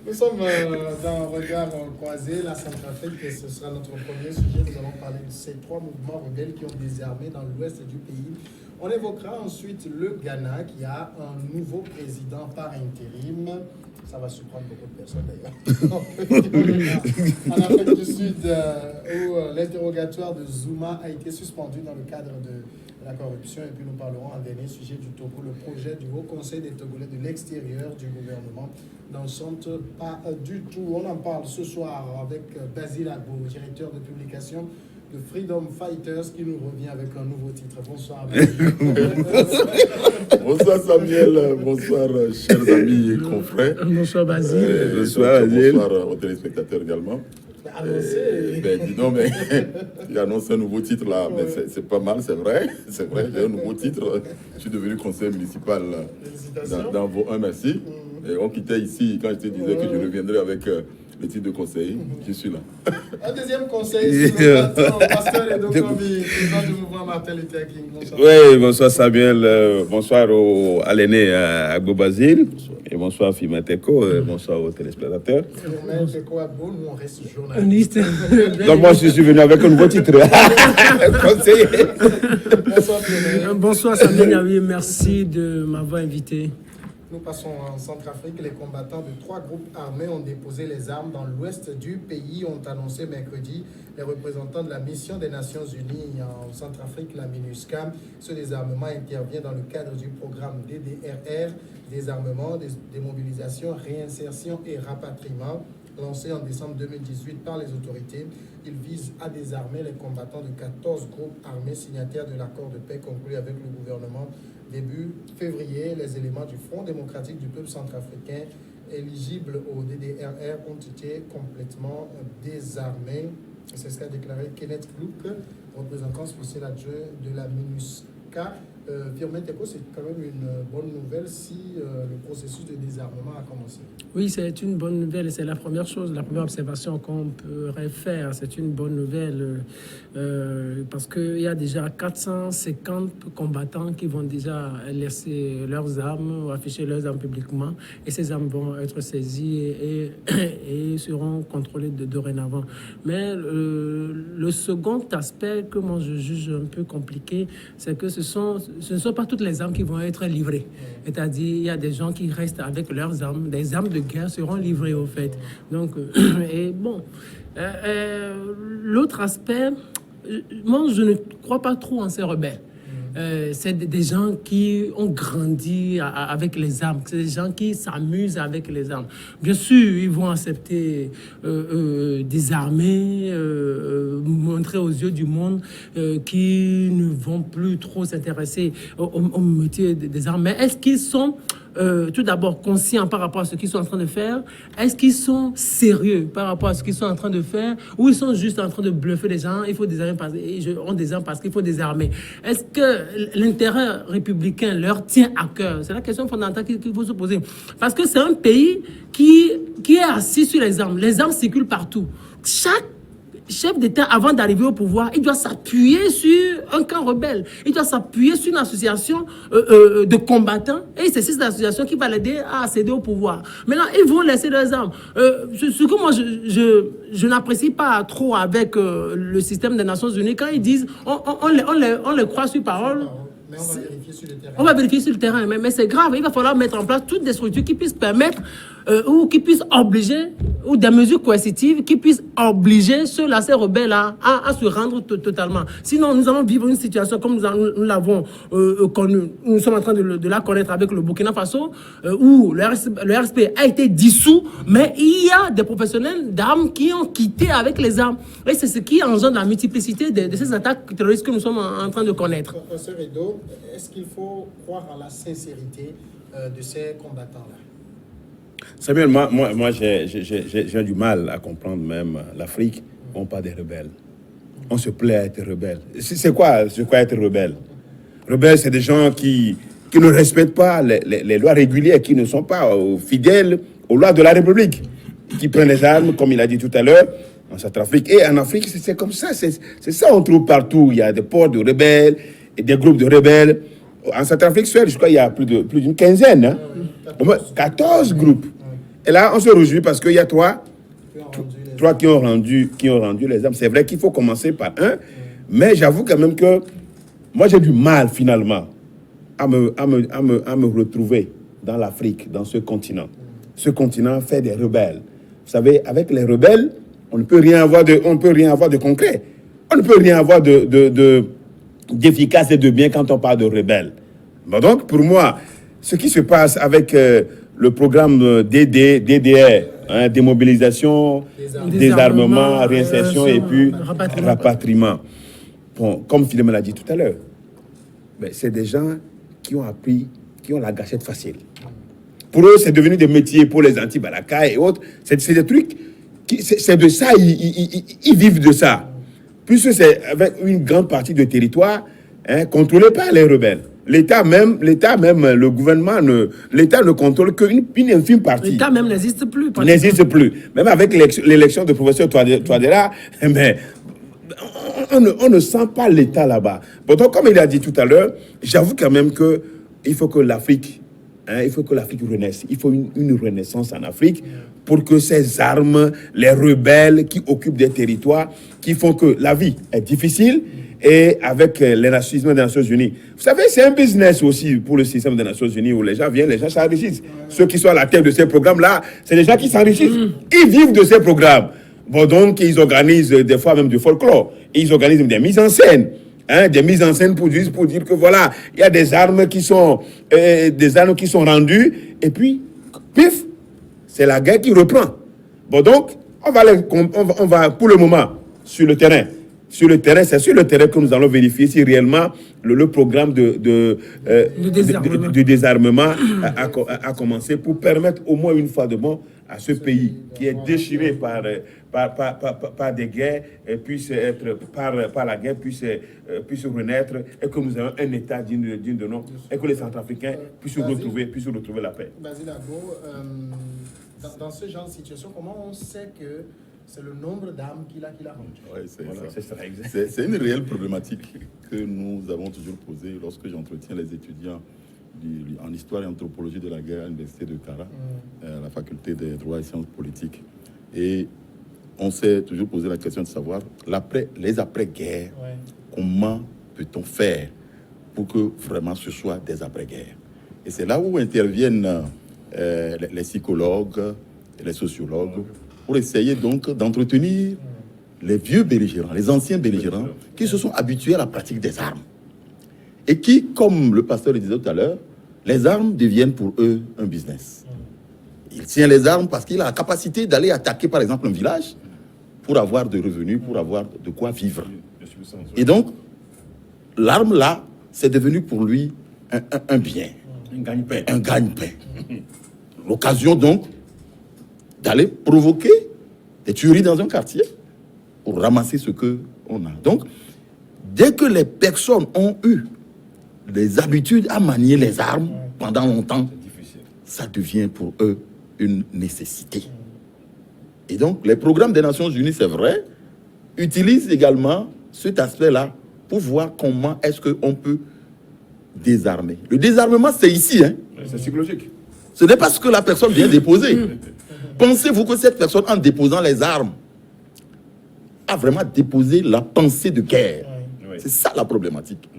Nous sommes dans un regard croisé, la Centrafrique, et ce sera notre premier sujet. Nous allons parler de ces trois mouvements rebelles qui ont désarmé dans l'ouest du pays. On évoquera ensuite le Ghana qui a un nouveau président par intérim. Ça va surprendre beaucoup de personnes d'ailleurs. En Afrique du Sud, où l'interrogatoire de Zuma a été suspendu dans le cadre de la corruption. Et puis nous parlerons en dernier sujet du Togo, le projet du Haut Conseil des Togolais de l'extérieur du gouvernement n'en sont pas du tout. On en parle ce soir avec Basile Agbo, directeur de publication de Freedom Fighters, qui nous revient avec un nouveau titre. Bonsoir. Bonsoir Samuel, bonsoir chers amis et confrères. Bonsoir Basile. Bonsoir Basile. Bonsoir aux téléspectateurs également. Dis donc, mais il annonce un nouveau titre là, mais c'est pas mal, c'est vrai, j'ai un nouveau titre. Je suis devenu conseiller municipal dans vos 1, merci. Et on quittait ici quand je te disais que je reviendrais avec le titre de conseiller. Je suis là. Un deuxième conseil sur le plateau, Pasteur Edo Kombi, président du mouvement Martin Luther King. Bonsoir. Oui, bonsoir Samuel, bonsoir à l'aîné Agbo Basile, et bonsoir Fimateko, bonsoir aux téléspectateurs. Fimateko Agbo, nous on reste journaliste. Donc moi je suis venu avec un nouveau titre. Conseiller. Bonsoir Bonsoir Samuel Yavi, merci de m'avoir invité. Nous passons en Centrafrique. Les combattants de 3 groupes armés ont déposé les armes dans l'ouest du pays, ont annoncé mercredi les représentants de la mission des Nations Unies en Centrafrique, la MINUSCA. Ce désarmement intervient dans le cadre du programme DDRR, désarmement, démobilisation, réinsertion et rapatriement, lancé en décembre 2018 par les autorités. Il vise à désarmer les combattants de 14 groupes armés signataires de l'accord de paix conclu avec le gouvernement début février. Les éléments du Front démocratique du peuple centrafricain éligibles au DDRR ont été complètement désarmés. C'est ce qu'a déclaré Kenneth Klouk, représentant spécial adjoint de la MINUSCA. Fimateko, c'est quand même une bonne nouvelle si le processus de désarmement a commencé. Oui, c'est une bonne nouvelle. C'est la première chose, la première observation qu'on pourrait faire. C'est une bonne nouvelle parce qu'il y a déjà 450 combattants qui vont déjà laisser leurs armes ou afficher leurs armes publiquement. Et ces armes vont être saisies et seront contrôlées dorénavant. Mais le second aspect que moi je juge un peu compliqué, c'est que ce ne sont pas toutes les armes qui vont être livrées. C'est-à-dire, il y a des gens qui restent avec leurs armes. Des armes de guerre seront livrées, au fait. Donc, et bon. L'autre aspect, moi, je ne crois pas trop en ces rebelles. C'est des gens qui ont grandi avec les armes. C'est des gens qui s'amusent avec les armes. Bien sûr, ils vont accepter des armées, montrer aux yeux du monde qui ne vont plus trop s'intéresser au métier des armes. Mais est-ce qu'ils sont tout d'abord conscients par rapport à ce qu'ils sont en train de faire? Est-ce qu'ils sont sérieux par rapport à ce qu'ils sont en train de faire? Ou ils sont juste en train de bluffer les gens? Il faut désarmer parce qu'il faut désarmer. Est-ce que l'intérêt républicain leur tient à cœur? C'est la question fondamentale qu'il faut se poser. Parce que c'est un pays qui est assis sur les armes. Les armes circulent partout. Chaque chef d'État, avant d'arriver au pouvoir, il doit s'appuyer sur un camp rebelle. Il doit s'appuyer sur une association de combattants. Et c'est cette association qui va l'aider à accéder au pouvoir. Maintenant, ils vont laisser leurs armes. Ce que moi, je n'apprécie pas trop avec le système des Nations Unies, quand ils disent on les croit sur parole. Mais on va vérifier sur le terrain. On va vérifier sur le terrain, mais c'est grave. Il va falloir mettre en place toutes des structures qui puissent permettre ou qui puissent obliger, ou des mesures coercitives qui puissent obliger ceux-là, ces rebelles-là, à se rendre totalement. Sinon, nous allons vivre une situation comme nous l'avons connue. Nous sommes en train de la connaître avec le Burkina Faso, où le RSP a été dissous, mais il y a des professionnels d'armes qui ont quitté avec les armes. Et c'est ce qui engendre la multiplicité de ces attaques terroristes que nous sommes en train de connaître. Professeur Edo, est-ce qu'il faut croire à la sincérité de ces combattants-là? Samuel, moi j'ai du mal à comprendre même l'Afrique. On parle des rebelles. On se plaît à être rebelle. C'est quoi être rebelle? Rebelle, c'est des gens qui ne respectent pas les lois régulières, qui ne sont pas fidèles aux lois de la République, qui prennent les armes, comme il a dit tout à l'heure, en Centrafrique. Et en Afrique, c'est comme ça. C'est ça on trouve partout. Il y a des ports de rebelles et des groupes de rebelles. En Centrafrique, je crois qu'il y a plus d'une quinzaine. Hein? 14 groupes. Et là, on se réjouit parce qu'il y a trois qui ont rendu les armes. C'est vrai qu'il faut commencer par un, mais j'avoue quand même que moi, j'ai du mal, finalement, à me retrouver dans l'Afrique, dans ce continent. Ce continent fait des rebelles. Vous savez, avec les rebelles, on ne peut rien avoir de concret. On ne peut rien avoir d'efficace et de bien quand on parle de rebelles. Bon, donc, pour moi, ce qui se passe avec le programme DDR, hein, démobilisation, désarmement, réinsertion et puis rapatriement. Bon, comme Philomène l'a dit tout à l'heure, c'est des gens qui ont appris, qui ont la gâchette facile. Pour eux, c'est devenu des métiers pour les anti-Balaka et autres. C'est des trucs, c'est de ça, ils vivent de ça. Puisque c'est avec une grande partie du territoire contrôlé par les rebelles. L'État même, le gouvernement, l'État ne contrôle qu'une infime partie. L'État même n'existe plus. N'existe plus. Même avec l'élection de professeur Touadéra, mais on ne sent pas l'État là-bas. Pourtant, comme il a dit tout à l'heure, j'avoue quand même qu'il faut que l'Afrique renaisse. Il faut une renaissance en Afrique pour que ces armes, les rebelles qui occupent des territoires, qui font que la vie est difficile, et avec les Nations Unies. Vous savez, c'est un business aussi pour le système des Nations Unies où les gens viennent, les gens s'enrichissent. Ceux qui sont à la tête de ces programmes-là, c'est des gens qui s'enrichissent. Ils vivent de ces programmes. Bon, donc, ils organisent des fois même du folklore. Ils organisent des mises en scène. Des mises en scène pour dire que voilà, il y a des armes qui sont rendues. Et puis, pif, c'est la guerre qui reprend. Bon, donc, on va pour le moment sur le terrain. C'est sur le terrain que nous allons vérifier si réellement le programme de désarmement a commencé pour permettre au moins une fois de bon à ce pays qui est déchiré par des guerres, puisse être par la guerre, puisse renaître et que nous ayons un État digne de nom et que les Centrafricains puissent retrouver la paix. Basile Ago, dans ce genre de situation, comment on sait que c'est le nombre d'armes qu'il a rendu? Oui, c'est une réelle problématique que nous avons toujours posée lorsque j'entretiens les étudiants en histoire et anthropologie de la guerre à l'université de Kara, à la faculté des droits et sciences politiques. Et on s'est toujours posé la question de savoir les après-guerres, comment peut-on faire pour que vraiment ce soit des après-guerres. Et c'est là où interviennent les psychologues, les sociologues, pour essayer donc d'entretenir les vieux belligérants, les anciens belligérants, qui se sont habitués à la pratique des armes. Et qui, comme le pasteur le disait tout à l'heure, les armes deviennent pour eux un business. Il tient les armes parce qu'il a la capacité d'aller attaquer, par exemple, un village pour avoir de revenus, pour avoir de quoi vivre. Et donc, l'arme, là, c'est devenu pour lui un bien, un gagne-pain. L'occasion, donc, d'aller provoquer des tueries dans un quartier pour ramasser ce qu'on a. Donc, dès que les personnes ont eu des habitudes à manier les armes pendant longtemps, ça devient pour eux une nécessité. Et donc, les programmes des Nations Unies, c'est vrai, utilisent également cet aspect-là pour voir comment est-ce qu'on peut désarmer. Le désarmement, c'est ici. C'est psychologique. Ce n'est pas ce que la personne vient déposer. Pensez-vous que cette personne, en déposant les armes, a vraiment déposé la pensée de guerre? C'est ça la problématique.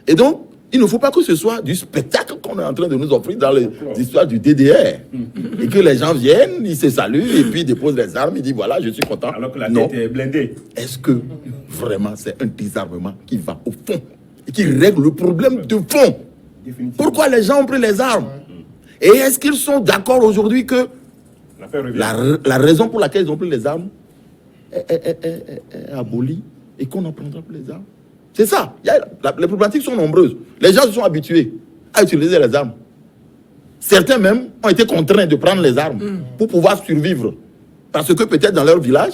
Et donc, il ne faut pas que ce soit du spectacle qu'on est en train de nous offrir dans les histoires du DDR. Et que les gens viennent, ils se saluent, et puis ils déposent les armes, ils disent voilà, je suis content. Alors que la tête est blindée. Est-ce que vraiment c'est un désarmement qui va au fond et qui règle le problème de fond? Pourquoi les gens ont pris les armes? Et est-ce qu'ils sont d'accord aujourd'hui que la raison pour laquelle ils ont pris les armes est abolie et qu'on n'en prendra plus les armes? C'est ça. Les problématiques sont nombreuses. Les gens se sont habitués à utiliser les armes. Certains même ont été contraints de prendre les armes pour pouvoir survivre. Parce que peut-être dans leur village,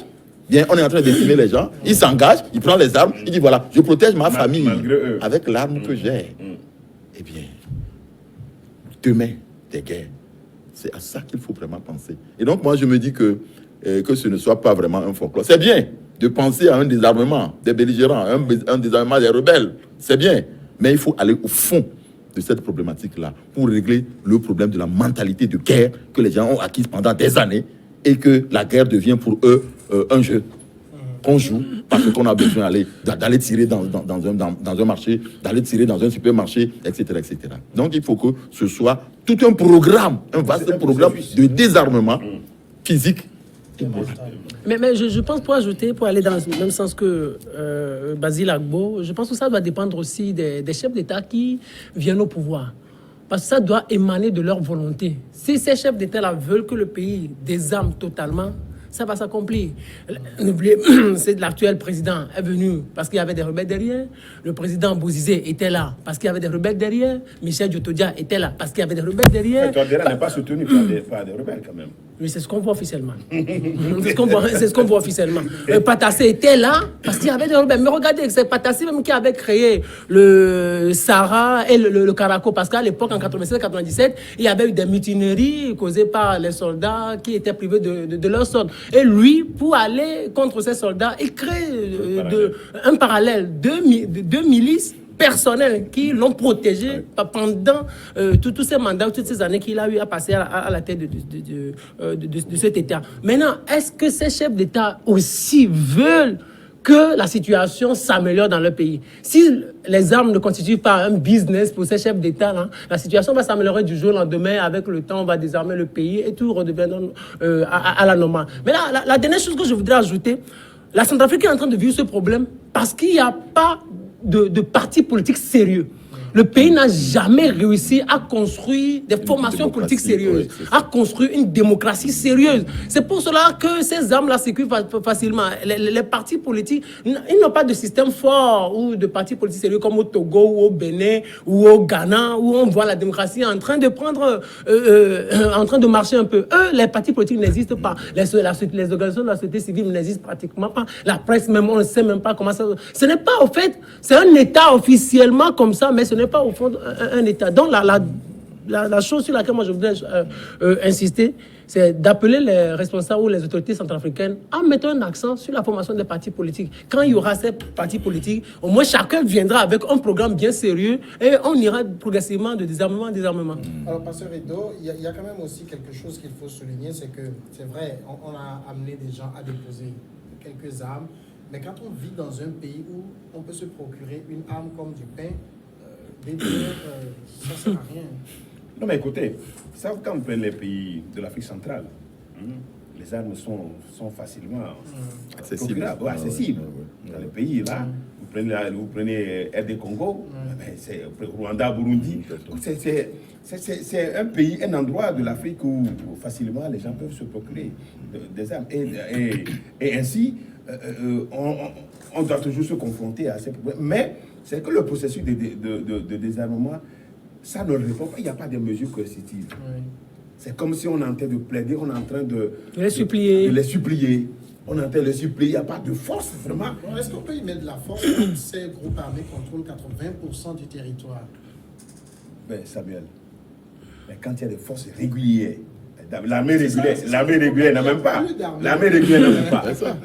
bien, on est en train de décimer les gens, ils s'engagent, ils prennent les armes, ils disent voilà, je protège ma famille avec l'arme que j'ai. Eh bien, demain, des guerres. C'est à ça qu'il faut vraiment penser. Et donc, moi, je me dis que ce ne soit pas vraiment un folklore. C'est bien de penser à un désarmement des belligérants, un désarmement des rebelles. C'est bien. Mais il faut aller au fond de cette problématique-là pour régler le problème de la mentalité de guerre que les gens ont acquise pendant des années et que la guerre devient pour eux un jeu qu'on joue parce qu'on a besoin d'aller tirer dans un marché, d'aller tirer dans un supermarché, etc., etc. Donc, il faut que ce soit tout un programme, un vaste programme de désarmement physique. Mais je pense, pour ajouter, pour aller dans le même sens que Basile Agbo, je pense que ça doit dépendre aussi des chefs d'État qui viennent au pouvoir. Parce que ça doit émaner de leur volonté. Si ces chefs d'État-là veulent que le pays désarme totalement, ça va s'accomplir. N'oubliez, c'est l'actuel président est venu parce qu'il y avait des rebelles derrière. Le président Bozizé était là parce qu'il y avait des rebelles derrière. Michel Diotodia était là parce qu'il y avait des rebelles derrière. Mais Touadéra n'est pas soutenu par des rebelles quand même. Oui, c'est ce qu'on voit officiellement. C'est ce qu'on voit officiellement. Patassé était là parce qu'il y avait des rebelles. Mais regardez, c'est Patassé même qui avait créé le Sahara et le Caraco. Parce qu'à l'époque, en 87-97, il y avait eu des mutineries causées par les soldats qui étaient privés de leur sort. Et lui, pour aller contre ces soldats, il crée un parallèle, deux milices personnels qui l'ont protégé pendant tous ces mandats, toutes ces années qu'il a eu à passer à la tête de cet État. Maintenant, est-ce que ces chefs d'État aussi veulent que la situation s'améliore dans le pays? Si les armes ne constituent pas un business pour ces chefs d'État, la situation va s'améliorer du jour au lendemain. Avec le temps, on va désarmer le pays et tout redeviendra à la normale. Mais là, la dernière chose que je voudrais ajouter, la Centrafrique est en train de vivre ce problème parce qu'il n'y a pas de parti politique sérieux. Le pays n'a jamais réussi à construire des formations politiques sérieuses, à construire une démocratie sérieuse. C'est pour cela que ces armes-là circulent facilement. Les partis politiques, ils n'ont pas de système fort ou de partis politiques sérieux comme au Togo ou au Bénin ou au Ghana où on voit la démocratie en train de en train de marcher un peu. Eux, les partis politiques n'existent pas. Les organisations de la société civile n'existent pratiquement pas. La presse même, on ne sait même pas comment ça... Ce n'est pas, au fait, c'est un État officiellement comme ça, mais ce n'est pas au fond un État. Donc la chose sur laquelle moi je voudrais insister, c'est d'appeler les responsables ou les autorités centrafricaines à mettre un accent sur la formation des partis politiques. Quand il y aura ces partis politiques, au moins chacun viendra avec un programme bien sérieux et on ira progressivement de désarmement en désarmement. Alors, Pasteur Edo, il y a quand même aussi quelque chose qu'il faut souligner, c'est que c'est vrai, on a amené des gens à déposer quelques armes, mais quand on vit dans un pays où on peut se procurer une arme comme du pain, ça ne sert à rien. Non, mais écoutez, ça, quand vous prenez les pays de l'Afrique centrale, les armes sont facilement accessibles. Dans les pays, là, vous prenez RD Congo, c'est Rwanda, Burundi. C'est un pays, un endroit de l'Afrique où facilement les gens peuvent se procurer des armes. Et ainsi, on doit toujours se confronter à ces problèmes. Mais c'est que le processus de désarmement, ça ne répond pas, il n'y a pas de mesures coercitives. Oui. C'est comme si on est en train de plaider, on est en train de les supplier. On est en train de les supplier, il n'y a pas de force, vraiment. Est-ce qu'on peut y mettre de la force quand ces groupes armés contrôlent 80% du territoire? Ben, Samuel, mais quand il y a des forces régulières, l'armée régulière n'a même pas. L'armée régulière n'a même pas.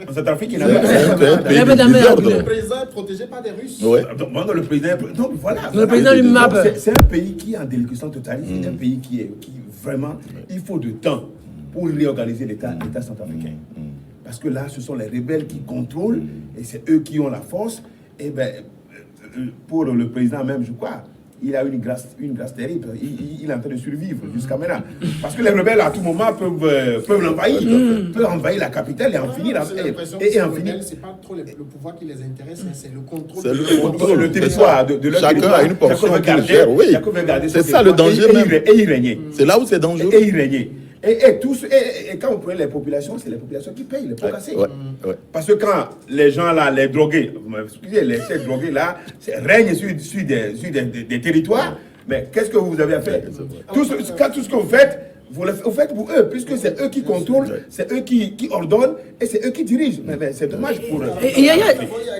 En Centrafrique, il n'a même pas. Le président est protégé par des Russes. Donc, le président. Donc, voilà. Le président lui-même. C'est un pays qui est en déliquescence totale. C'est un pays qui vraiment. Il faut du temps pour réorganiser l'État centrafricain. Parce que là, ce sont les rebelles qui contrôlent et c'est eux qui ont la force. Et bien, pour le président même, je crois. Il a une grâce terrible. Il est en train de survivre jusqu'à maintenant. Parce que les rebelles, à tout moment, peuvent l'envahir. Peuvent envahir la capitale et en finir. C'est pas trop le pouvoir qui les intéresse, c'est le contrôle. C'est le contrôle. Le territoire de leur Chacun a une portion qu'il gère. Oui. C'est ça le danger même. Et y régner. C'est là où c'est dangereux. Et y régner. Et quand on prend les populations, c'est les populations qui payent les pots cassés. Parce que quand les gens là, les drogués, les drogués là, règnent sur des territoires, mais qu'est-ce que vous avez à faire? Tout ce que vous faites, vous faites pour eux, puisque c'est eux qui contrôlent, c'est eux qui ordonnent et c'est eux qui dirigent. Mais c'est dommage pour eux. Il y a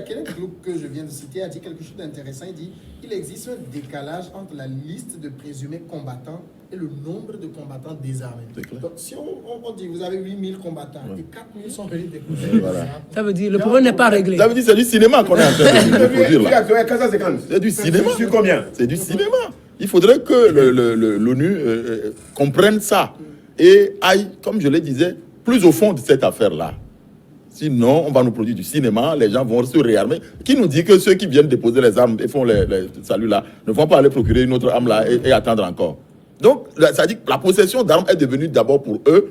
quel groupe que je viens de citer a dit quelque chose d'intéressant. Il dit qu'il existe un décalage entre la liste de présumés combattants et le nombre de combattants désarmés. Donc, si on dit vous avez 8000 combattants et 4000 sont venus découvrir, ça veut dire le problème n'est pas réglé. Ça veut dire c'est du cinéma qu'on est en train de produire là. C'est C'est du cinéma. Sur combien? C'est du cinéma. Il faudrait que l'ONU comprenne ça et aille, comme je le disais, plus au fond de cette affaire-là. Sinon, on va nous produire du cinéma, les gens vont se réarmer. Qui nous dit que ceux qui viennent déposer les armes et font les saluts là ne vont pas aller procurer une autre arme là et attendre encore? Donc, ça dit que la possession d'armes est devenue d'abord pour eux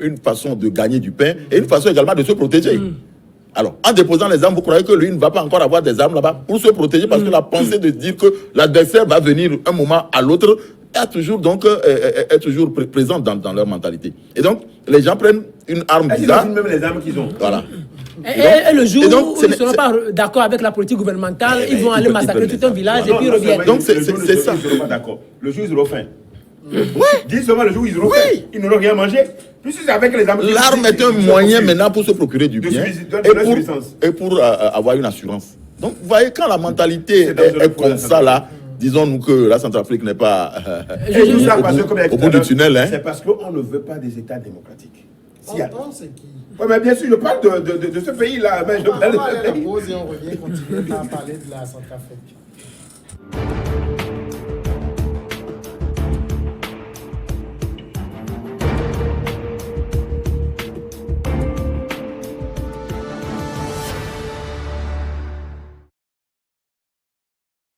une façon de gagner du pain et une façon également de se protéger. Alors, en déposant les armes, vous croyez que lui ne va pas encore avoir des armes là-bas pour se protéger parce que la pensée de dire que l'adversaire va venir un moment à l'autre est toujours, présente dans leur mentalité. Et donc, les gens prennent une arme bizarre. Même les armes qu'ils ont. Voilà. Et le jour où ils ne seront pas d'accord avec la politique gouvernementale, ils vont aller massacrer tout un village et puis ils reviennent. Donc, c'est ça. Ils ne seront pas d'accord. Le jour où ils auront faim. Dis seulement le jour où ils auront faim. Ils n'auront rien mangé. Puis c'est avec les armes. L'arme est un moyen maintenant pour se procurer du bien et pour avoir une assurance. Donc, vous voyez, quand la mentalité est comme ça, là, disons-nous que la Centrafrique n'est pas au bout du tunnel. Hein. C'est parce qu'on ne veut pas des États démocratiques. C'est qui? Oui, mais bien sûr, je parle de ce pays-là. On va aller à la pause et on revient continuer à parler de la Centrafrique.